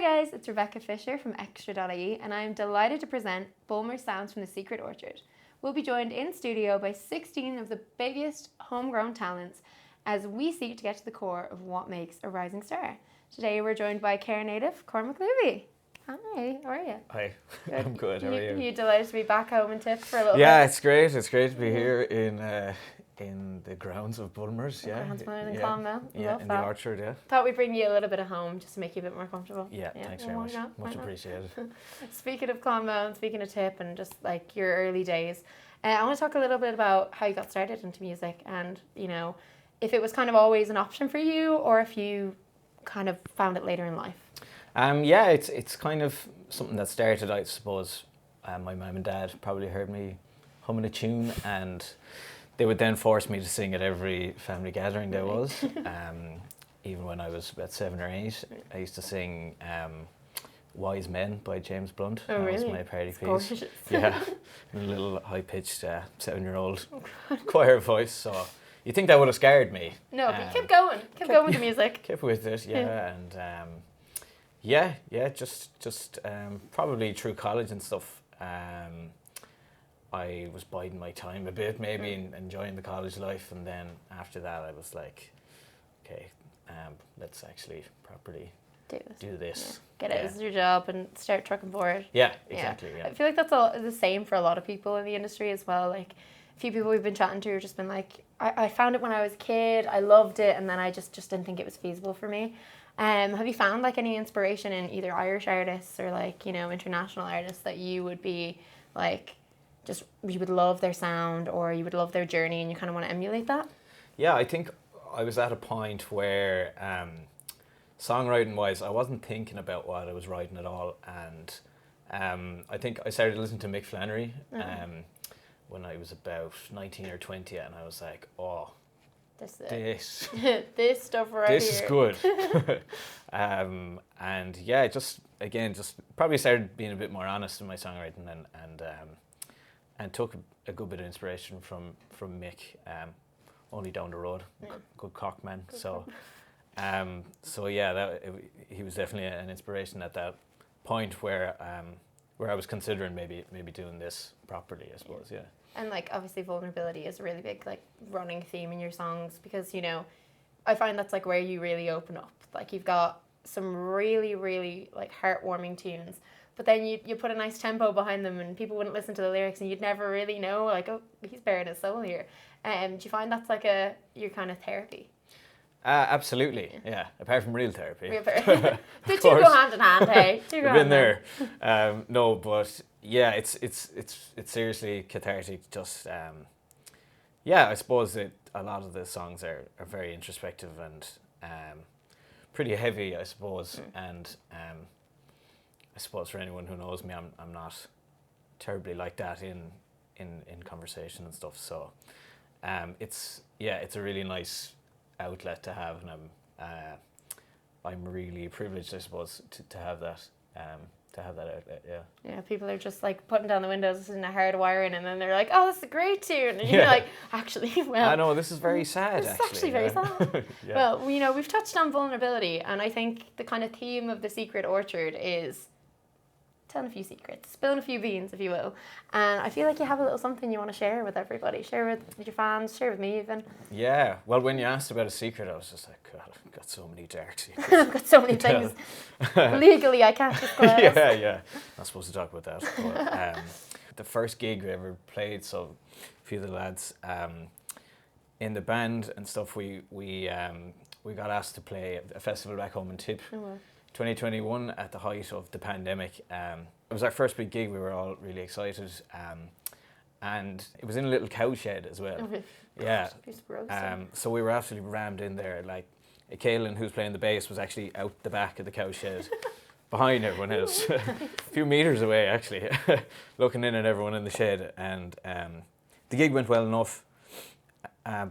guys, it's Rebecca Fisher from Extra.ie and I'm delighted to present Bulmers sounds from the Secret Orchard. We'll be joined in studio by 16 of the biggest homegrown talents as we seek to get to the core of what makes a rising star. Today we're joined by Kerr native Cormac Looby. Hi, how are you? Hi, Good. I'm good, how are you? You delighted to be back home in Tip for a little bit? Yeah, it's great to be here in the grounds of Bulmers, yeah. Grounds in Clonmel. Yeah, Love in that. the orchard, yeah. Thought we'd bring you a little bit of home just to make you a bit more comfortable. Yeah, thanks very why much. not? Why Much not? appreciated. Speaking of Clonmel and speaking of Tip and just like your early days, I want to talk a little bit about how you got started into music and, you know, if it was kind of always an option for you or if you kind of found it later in life. Yeah, it's kind of something that started, I suppose. My mum and dad probably heard me humming a tune and they would then force me to sing at every family gathering there was. Even when I was about 7 or 8, I used to sing Wise Men by James Blunt. Oh, that really? was my party It's piece. gorgeous. Yeah, in a little high-pitched 7-year-old choir voice. So you think that would have scared me? No, but keep going. Keep going with the music. Kept with it, yeah, and just probably through college and stuff. I was biding my time a bit, maybe enjoying the college life, and then after that, I was like, okay, let's actually properly do this. Yeah. Get it as your job and start trucking forward. Yeah, exactly. Yeah. I feel like that's all the same for a lot of people in the industry as well. Like a few people we've been chatting to have just been like, I found it when I was a kid, I loved it, and then I just didn't think it was feasible for me. Have you found like any inspiration in either Irish artists or like, you know, international artists that you would be like, just you would love their sound or you would love their journey and you kind of want to emulate that? Yeah, I think I was at a point where songwriting wise, I wasn't thinking about what I was writing at all, and I think I started listening to Mick Flannery when I was about 19 or 20, and I was like, oh, this this stuff right this here. is good. And yeah, just probably started being a bit more honest in my songwriting and took a good bit of inspiration from Mick, only down the road, good cock man. So yeah, he was definitely an inspiration at that point where I was considering maybe doing this properly, I suppose. Yeah. And like obviously vulnerability is a really big like running theme in your songs because, you know, I find that's like where you really open up. Like you've got some really, really like heartwarming tunes, but then you put a nice tempo behind them and people wouldn't listen to the lyrics and you'd never really know like, oh, he's bearing his soul here. Do you find that's like your kind of therapy? Absolutely, yeah. Apart from real therapy. The two go hand in hand, hey. We've been there. No, but yeah, it's seriously cathartic. Just yeah, I suppose that a lot of the songs are very introspective and pretty heavy, I suppose. And I suppose for anyone who knows me, I'm not terribly like that in conversation and stuff. So it's a really nice outlet to have, and I'm really privileged, I suppose, to have that outlet. Yeah, people are just like putting down the windows and hard wiring and then they're like, oh, this is a great tune, and you're like, actually, well, I know this is very sad. This is actually very sad. Yeah. Well, you know, we've touched on vulnerability, and I think the kind of theme of the Secret Orchard is telling a few secrets, spilling a few beans, if you will. And I feel like you have a little something you want to share with everybody, share with your fans, share with me even. Yeah, well, when you asked about a secret, I was just like, God, I've got so many dark secrets. I've got so many things. Legally, I can't disclose. Yeah. Not supposed to talk about that. But, the first gig we ever played, so a few of the lads in the band and stuff, we got asked to play a festival back home in Tip. Oh, wow. 2021 at the height of the pandemic. It was our first big gig. We were all really excited, and it was in a little cow shed as well. Okay. Yeah. Gosh, so we were absolutely rammed in there. Like, Caelan, who's playing the bass, was actually out the back of the cow shed, behind everyone else, a few meters away actually, looking in at everyone in the shed. And the gig went well enough,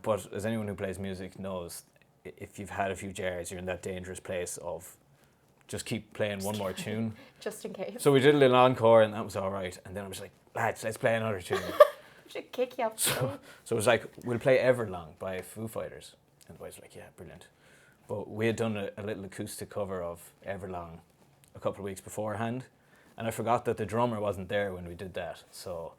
but as anyone who plays music knows, if you've had a few jars, you're in that dangerous place of just keep playing one more tune. Just in case. So we did a little encore and that was all right. And then I was like, lads, let's play another tune. Should kick you up. So it was like, we'll play Everlong by Foo Fighters. And the boys were like, yeah, brilliant. But we had done a little acoustic cover of Everlong couple of weeks beforehand, and I forgot that the drummer wasn't there when we did that. So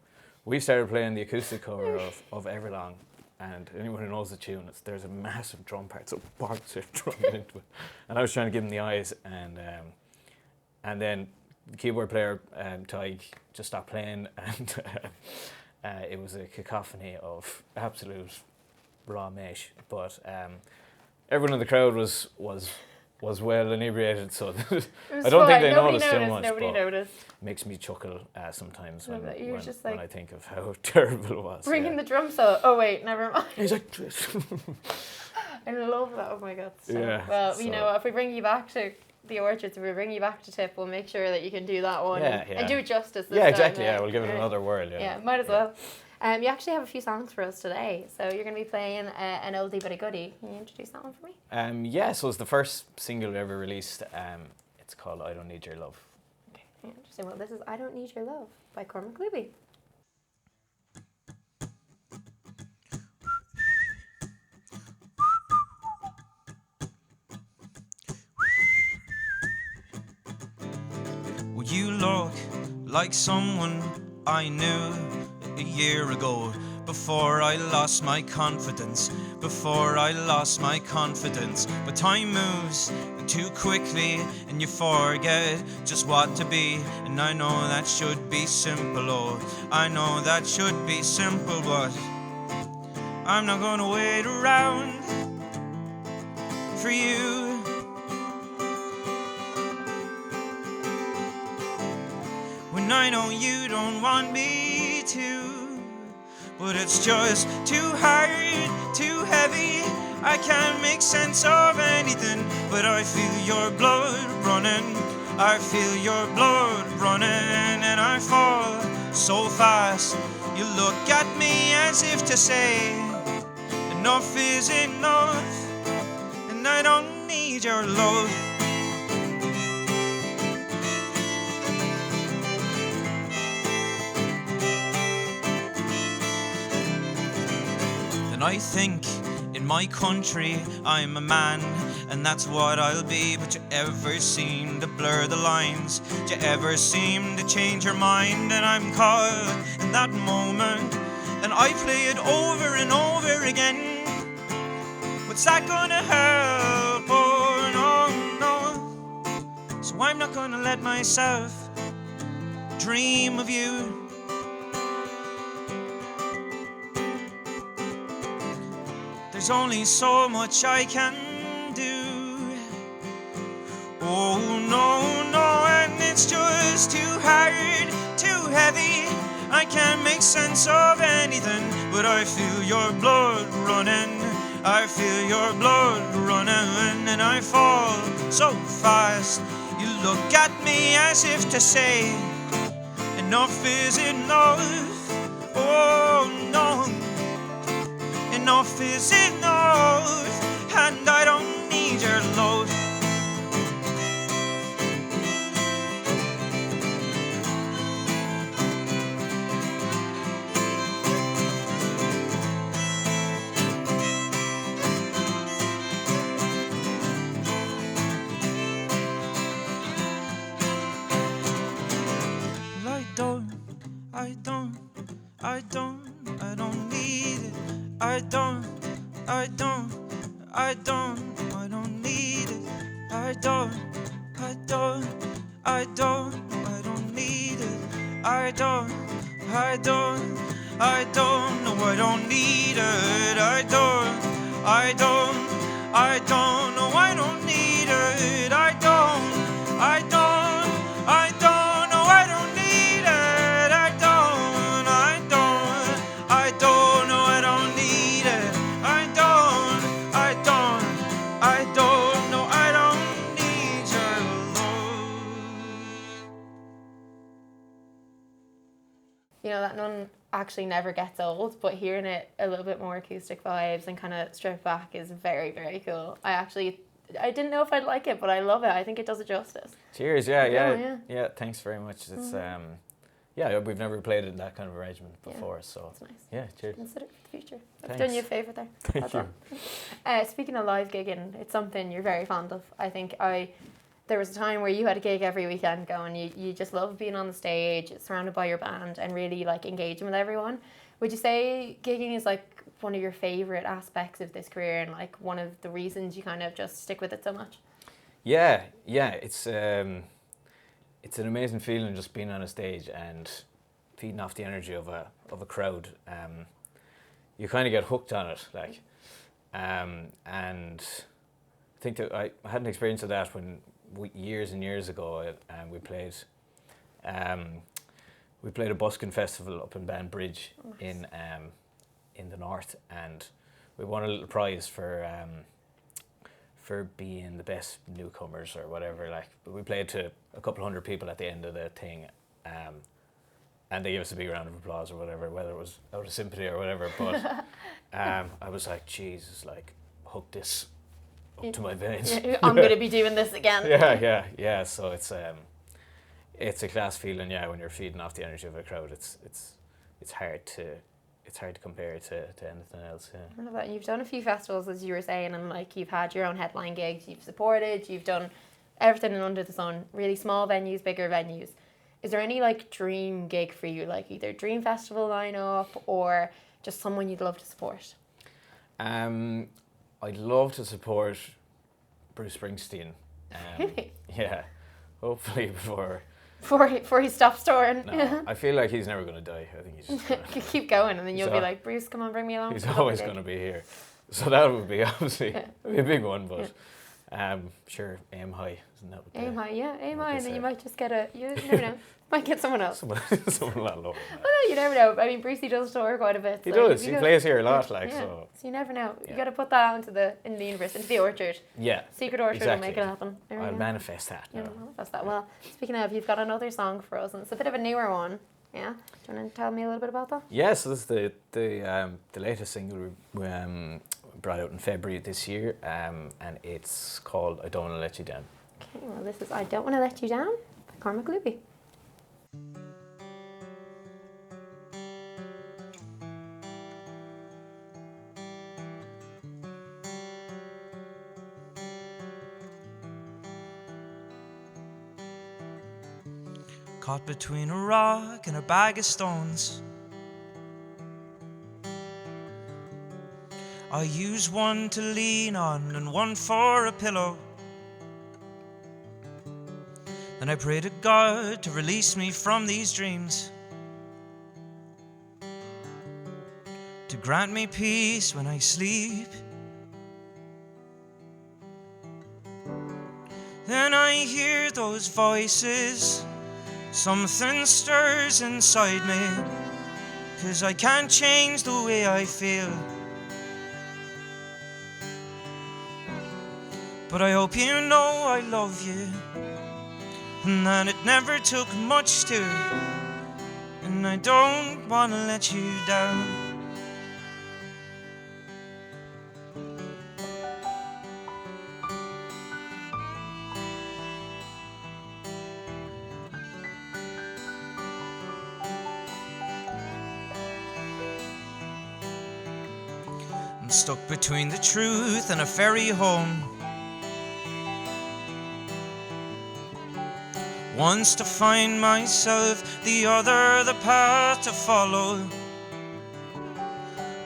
we started playing the acoustic cover of Everlong, and anyone who knows the tune, there's a massive drum part, so Bart's drumming into it, and I was trying to give him the eyes, and then the keyboard player, Tig, just stopped playing, and it was a cacophony of absolute raw mesh. But everyone in the crowd was well inebriated, so I don't think they noticed too much. Nobody noticed. Makes me chuckle sometimes when I think of how terrible it was. Bringing the drum solo. Oh wait, never mind. He's like, I love that. Oh my god. So, yeah. Well, you know, if we bring you back to the Orchards, if we bring you back to Tip, we'll make sure that you can do that one and do it justice. This yeah, time, exactly. Yeah, we'll give it another whirl. Yeah, might as well. You actually have a few songs for us today, so you're going to be playing an oldie but a goodie. Can you introduce that one for me? Yeah, so it's the first single we ever released. It's called "I Don't Need Your Love." Okay, interesting. Well, this is "I Don't Need Your Love" by Cormac Looby. Well, you look like someone I knew a year ago, before I lost my confidence, but time moves too quickly and you forget just what to be, and I know that should be simple, oh, I know that should be simple, but I'm not gonna wait around for you. When I know you don't want me to, but it's just too hard, too heavy. I can't make sense of anything, but I feel your blood running. I feel your blood running, and I fall so fast. You look at me as if to say, enough is enough, and I don't need your love. I think in my country I'm a man, and that's what I'll be. But you ever seem to blur the lines? Do you ever seem to change your mind? And I'm caught in that moment, and I play it over and over again. What's that gonna help? Oh no. So I'm not gonna let myself dream of you. There's only so much I can do. Oh no, and it's just too hard, too heavy. I can't make sense of anything, but I feel your blood running. I feel your blood running, and I fall so fast. You look at me as if to say, enough is enough. Oh no. Enough is enough, and I don't need your love. Well, I don't need it. I don't need it. I don't need it. I don't know, I don't need it. I don't know, I don't need it. I don't know, I don't need it. I don't know, I don't need it. I don't know, I don't need your love. You know, that none actually never gets old, but hearing it a little bit more acoustic vibes and kind of stripped back is very, very cool. I didn't know if I'd like it, but I love it. I think it does it justice. Cheers, yeah. Thanks very much. It's we've never played it in that kind of arrangement before, so it's nice. Yeah, cheers. Consider it for the future. Thanks. I've done you a favour there. Thank you. Speaking of live gigging, it's something you're very fond of. I think there was a time where you had a gig every weekend going, you just loved being on the stage, surrounded by your band, and really like engaging with everyone. Would you say gigging is like one of your favourite aspects of this career and like one of the reasons you kind of just stick with it so much? Yeah, it's an amazing feeling just being on a stage and feeding off the energy of a crowd. You kind of get hooked on it, like, and I think that I had an experience of that when years and years ago we played a busking festival up in Banbridge in the north, and we won a little prize for being the best newcomers or whatever. Like, we played to a couple hundred people at the end of the thing, and they gave us a big round of applause or whatever, whether it was out of sympathy or whatever. But I was like, Jesus, like, hook this up to my veins. I'm going to be doing this again. Yeah. So it's a class feeling, yeah, when you're feeding off the energy of a crowd. It's hard to compare to anything else. Yeah. I love that. You've done a few festivals, as you were saying, and like you've had your own headline gigs, you've supported, you've done everything under the sun, really small venues, bigger venues. Is there any like dream gig for you, like either dream festival lineup or just someone you'd love to support? I'd love to support Bruce Springsteen. Really? Yeah, hopefully before he stops touring. No, I feel like he's never going to die. I think he's just gonna, keep going, and then you'll be like, Bruce, come on, bring me along. He's always going to be here. So that would be obviously it'd be a big one, but sure, aim high, isn't that what aim high, yeah, aim high, and then you might just get you never know, might get someone else. someone a lot lower. Well, you never know. I mean, Brucey does tour quite a bit. He does. He plays here a lot, like so. So you never know. You got to put that out into the universe, into the orchard. Yeah. Secret orchard exactly. will make it happen. I'll manifest that. Yeah, manifest that. Well, speaking of, you've got another song for us, and it's a bit of a newer one. Yeah. Do you want to tell me a little bit about that? Yeah. So this is the latest single we brought out in February this year, and it's called "I Don't Want to Let You Down." Okay. Well, this is "I Don't Want to Let You Down" by Cormac Looby. Caught between a rock and a bag of stones, I use one to lean on and one for a pillow. Then I pray to God to release me from these dreams, to grant me peace when I sleep. Then I hear those voices, something stirs inside me, 'cause I can't change the way I feel. But I hope you know I love you, and that it never took much to, and I don't want to let you down. I'm stuck between the truth and a ferry home. One's to find myself, the other the path to follow.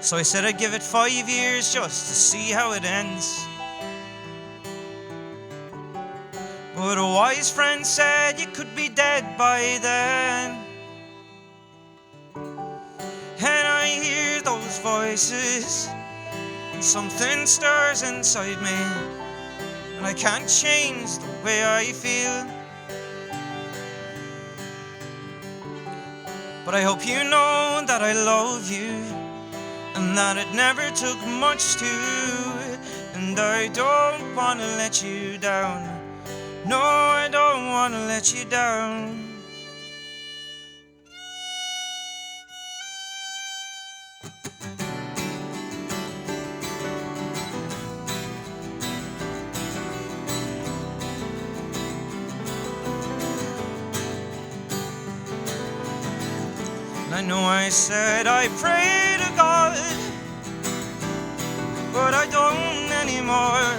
So I said I'd give it 5 years just to see how it ends. But a wise friend said you could be dead by then. And I hear those voices, and something stirs inside me, and I can't change the way I feel. But I hope you know that I love you, and that it never took much to, and I don't want to let you down. No, I don't want to let you down. I know I said I pray to God, but I don't anymore.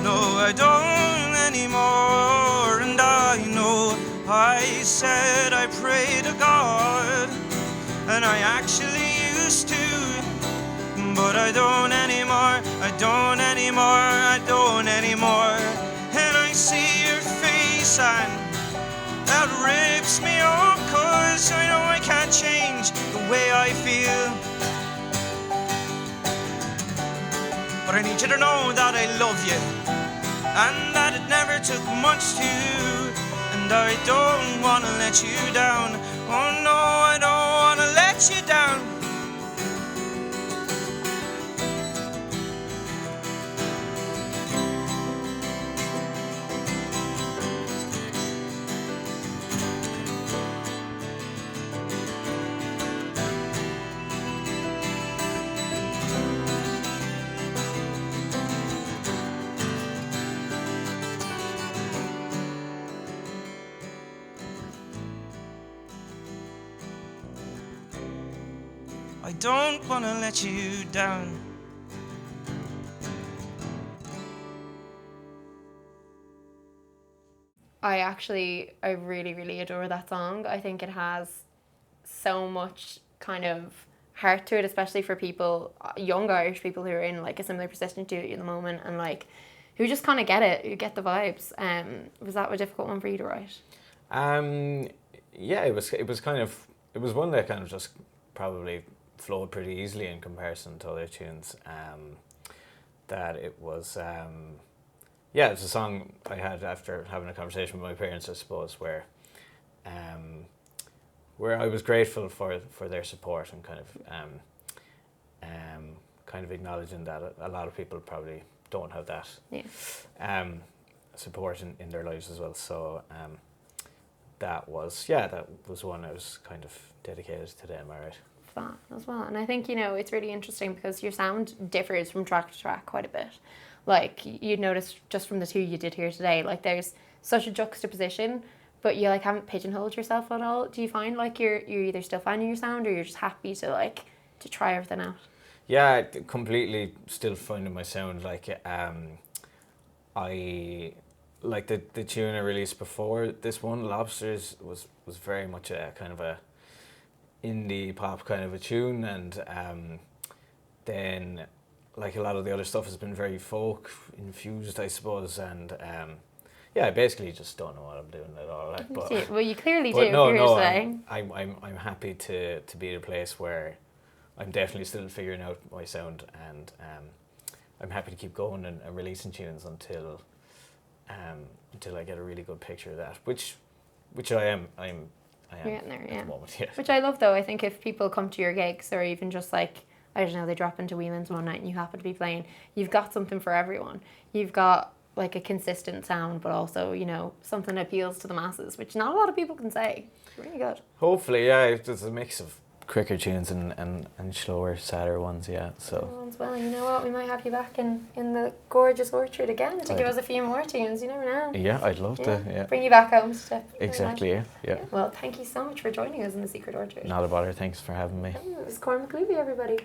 No, I don't anymore. anymore. And I know I said I pray to God, and I actually used to, but I don't anymore, I don't anymore, I don't anymore. And I see your face and that rips me up, 'cause I know I can't change the way I feel. But I need you to know that I love you, and that it never took much to, and I don't wanna let you down. Oh no, I don't wanna let you down. I don't wanna let you down. I really, really adore that song. I think it has so much kind of heart to it, especially for people, young Irish people who are in like a similar position to you at the moment, and like who just kind of get it, who get the vibes. Was that a difficult one for you to write? Yeah, it was one that kind of just probably flowed pretty easily in comparison to other tunes. That it was, yeah, it's a song I had after having a conversation with my parents, I suppose, where I was grateful for their support, and kind of acknowledging that a lot of people probably don't have that support in their lives as well. So that was one I was kind of dedicated to them, alright. That as well. And I think, you know, it's really interesting because your sound differs from track to track quite a bit. Like you'd notice just from the two you did here today, like there's such a juxtaposition, but you like haven't pigeonholed yourself at all. Do you find like you're either still finding your sound, or you're just happy to try everything out? Yeah, completely still finding my sound. Like I like the tune I released before this one, Lobsters, was very much a kind of a indie pop kind of a tune, and then like a lot of the other stuff has been very folk infused, I suppose, and yeah, I basically just don't know what I'm doing at all. Like, but, well, you clearly do. I'm happy to be at a place where I'm definitely still figuring out my sound, and I'm happy to keep going and releasing tunes until I get a really good picture of that, which I am. You're getting there, at yeah. the moment, yeah. Which I love, though. I think if people come to your gigs, or even just like, I don't know, they drop into Whelan's one night and you happen to be playing, you've got something for everyone. You've got like a consistent sound, but also, you know, something that appeals to the masses, which not a lot of people can say. It's really good. Hopefully, yeah. There's a mix of quicker tunes and slower, sadder ones, yeah. So. Well, you know what? We might have you back in the gorgeous orchard again to give us a few more tunes. You never know. Yeah, I'd love to. Yeah. Bring you back home, Steph. Exactly. Yeah. Well, thank you so much for joining us in the Secret Orchard. Not a bother. Thanks for having me. It was Cormac Looby, everybody.